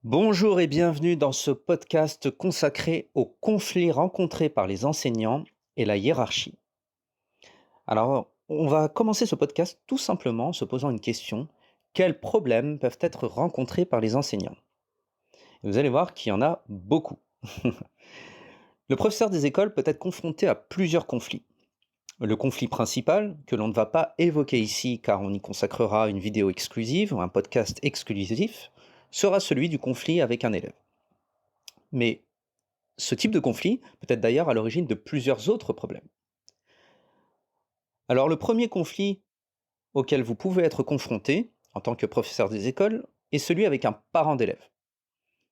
Bonjour et bienvenue dans ce podcast consacré aux conflits rencontrés par les enseignants et la hiérarchie. Alors, on va commencer ce podcast tout simplement en se posant une question. Quels problèmes peuvent être rencontrés par les enseignants? Et vous allez voir qu'il y en a beaucoup. Le professeur des écoles peut être confronté à plusieurs conflits. Le conflit principal, que l'on ne va pas évoquer ici car on y consacrera une vidéo exclusive ou un podcast exclusif, sera celui du conflit avec un élève. Mais ce type de conflit peut être d'ailleurs à l'origine de plusieurs autres problèmes. Alors le premier conflit auquel vous pouvez être confronté en tant que professeur des écoles est celui avec un parent d'élève.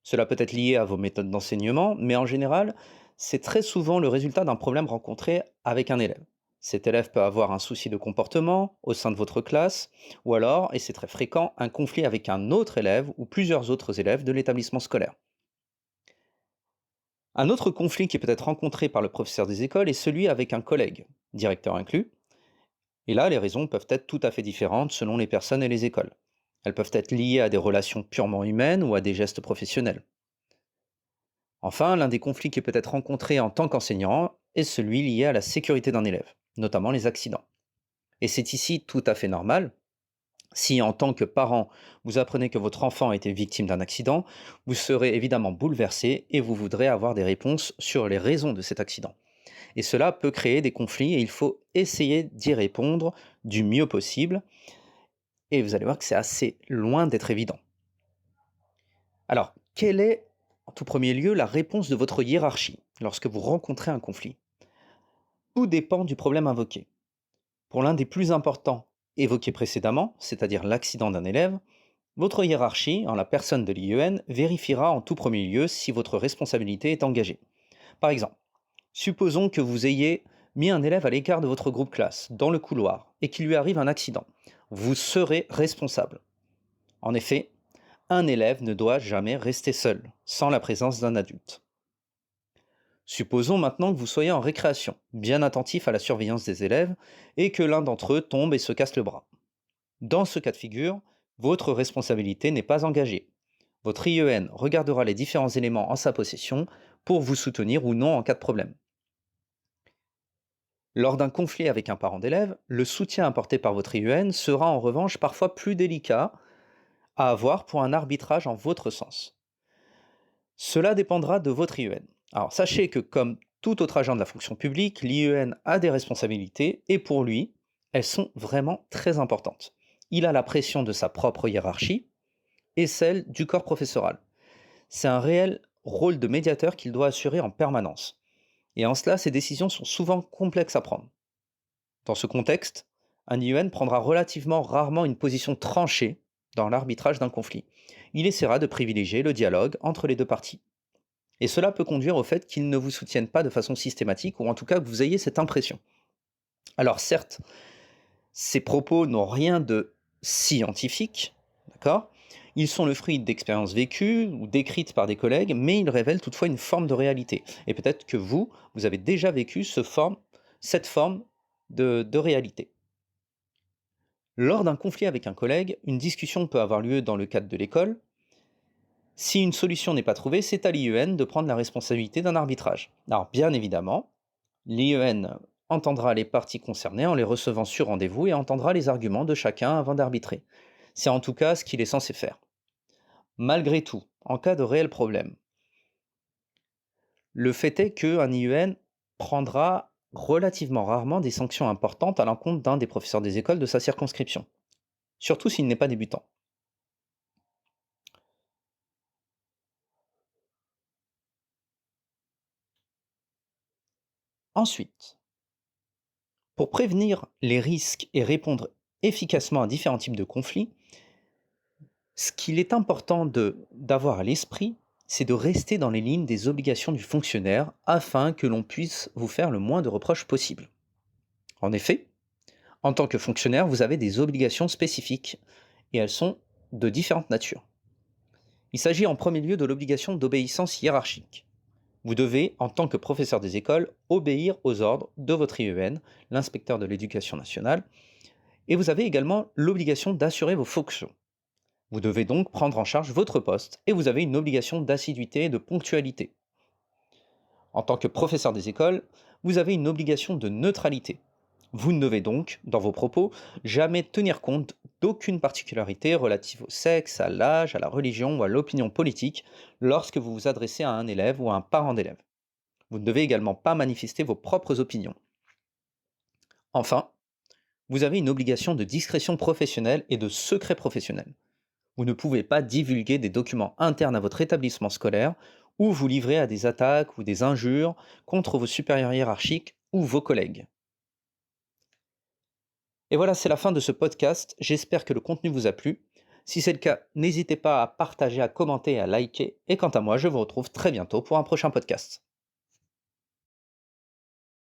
Cela peut être lié à vos méthodes d'enseignement, mais en général, c'est très souvent le résultat d'un problème rencontré avec un élève. Cet élève peut avoir un souci de comportement au sein de votre classe, ou alors, et c'est très fréquent, un conflit avec un autre élève ou plusieurs autres élèves de l'établissement scolaire. Un autre conflit qui peut être rencontré par le professeur des écoles est celui avec un collègue, directeur inclus, et là les raisons peuvent être tout à fait différentes selon les personnes et les écoles. Elles peuvent être liées à des relations purement humaines ou à des gestes professionnels. Enfin, l'un des conflits qui peut être rencontré en tant qu'enseignant est celui lié à la sécurité d'un élève, notamment les accidents. Et c'est ici tout à fait normal. Si en tant que parent, vous apprenez que votre enfant a été victime d'un accident, vous serez évidemment bouleversé et vous voudrez avoir des réponses sur les raisons de cet accident. Et cela peut créer des conflits et il faut essayer d'y répondre du mieux possible. Et vous allez voir que c'est assez loin d'être évident. Alors, quelle est, en tout premier lieu, la réponse de votre hiérarchie lorsque vous rencontrez un conflit? Tout dépend du problème invoqué. Pour l'un des plus importants évoqués précédemment, c'est-à-dire l'accident d'un élève, votre hiérarchie, en la personne de l'IEN, vérifiera en tout premier lieu si votre responsabilité est engagée. Par exemple, supposons que vous ayez mis un élève à l'écart de votre groupe classe, dans le couloir, et qu'il lui arrive un accident. Vous serez responsable. En effet, un élève ne doit jamais rester seul, sans la présence d'un adulte. Supposons maintenant que vous soyez en récréation, bien attentif à la surveillance des élèves, et que l'un d'entre eux tombe et se casse le bras. Dans ce cas de figure, votre responsabilité n'est pas engagée. Votre IEN regardera les différents éléments en sa possession pour vous soutenir ou non en cas de problème. Lors d'un conflit avec un parent d'élève, le soutien apporté par votre IEN sera en revanche parfois plus délicat à avoir pour un arbitrage en votre sens. Cela dépendra de votre IEN. Alors sachez que comme tout autre agent de la fonction publique, l'IEN a des responsabilités et pour lui, elles sont vraiment très importantes. Il a la pression de sa propre hiérarchie et celle du corps professoral. C'est un réel rôle de médiateur qu'il doit assurer en permanence. Et en cela, ses décisions sont souvent complexes à prendre. Dans ce contexte, un IEN prendra relativement rarement une position tranchée dans l'arbitrage d'un conflit. Il essaiera de privilégier le dialogue entre les deux parties. Et cela peut conduire au fait qu'il ne vous soutienne pas de façon systématique, ou en tout cas que vous ayez cette impression. Alors certes, ces propos n'ont rien de scientifique, d'accord? Ils sont le fruit d'expériences vécues ou décrites par des collègues, mais ils révèlent toutefois une forme de réalité. Et peut-être que vous avez déjà vécu cette forme de réalité. Lors d'un conflit avec un collègue, une discussion peut avoir lieu dans le cadre de l'école. Si une solution n'est pas trouvée, c'est à l'IEN de prendre la responsabilité d'un arbitrage. Alors bien évidemment, l'IEN entendra les parties concernées en les recevant sur rendez-vous et entendra les arguments de chacun avant d'arbitrer. C'est en tout cas ce qu'il est censé faire. Malgré tout, en cas de réel problème, le fait est qu'un IEN prendra relativement rarement des sanctions importantes à l'encontre d'un des professeurs des écoles de sa circonscription, surtout s'il n'est pas débutant. Ensuite, pour prévenir les risques et répondre efficacement à différents types de conflits, ce qu'il est important d'avoir à l'esprit, c'est de rester dans les lignes des obligations du fonctionnaire afin que l'on puisse vous faire le moins de reproches possible. En effet, en tant que fonctionnaire, vous avez des obligations spécifiques et elles sont de différentes natures. Il s'agit en premier lieu de l'obligation d'obéissance hiérarchique. Vous devez, en tant que professeur des écoles, obéir aux ordres de votre IEN, l'inspecteur de l'éducation nationale, et vous avez également l'obligation d'assurer vos fonctions. Vous devez donc prendre en charge votre poste et vous avez une obligation d'assiduité et de ponctualité. En tant que professeur des écoles, vous avez une obligation de neutralité. Vous ne devez donc, dans vos propos, jamais tenir compte d'aucune particularité relative au sexe, à l'âge, à la religion ou à l'opinion politique lorsque vous vous adressez à un élève ou à un parent d'élève. Vous ne devez également pas manifester vos propres opinions. Enfin, vous avez une obligation de discrétion professionnelle et de secret professionnel. Vous ne pouvez pas divulguer des documents internes à votre établissement scolaire ou vous livrer à des attaques ou des injures contre vos supérieurs hiérarchiques ou vos collègues. Et voilà, c'est la fin de ce podcast. J'espère que le contenu vous a plu. Si c'est le cas, n'hésitez pas à partager, à commenter et à liker. Et quant à moi, je vous retrouve très bientôt pour un prochain podcast.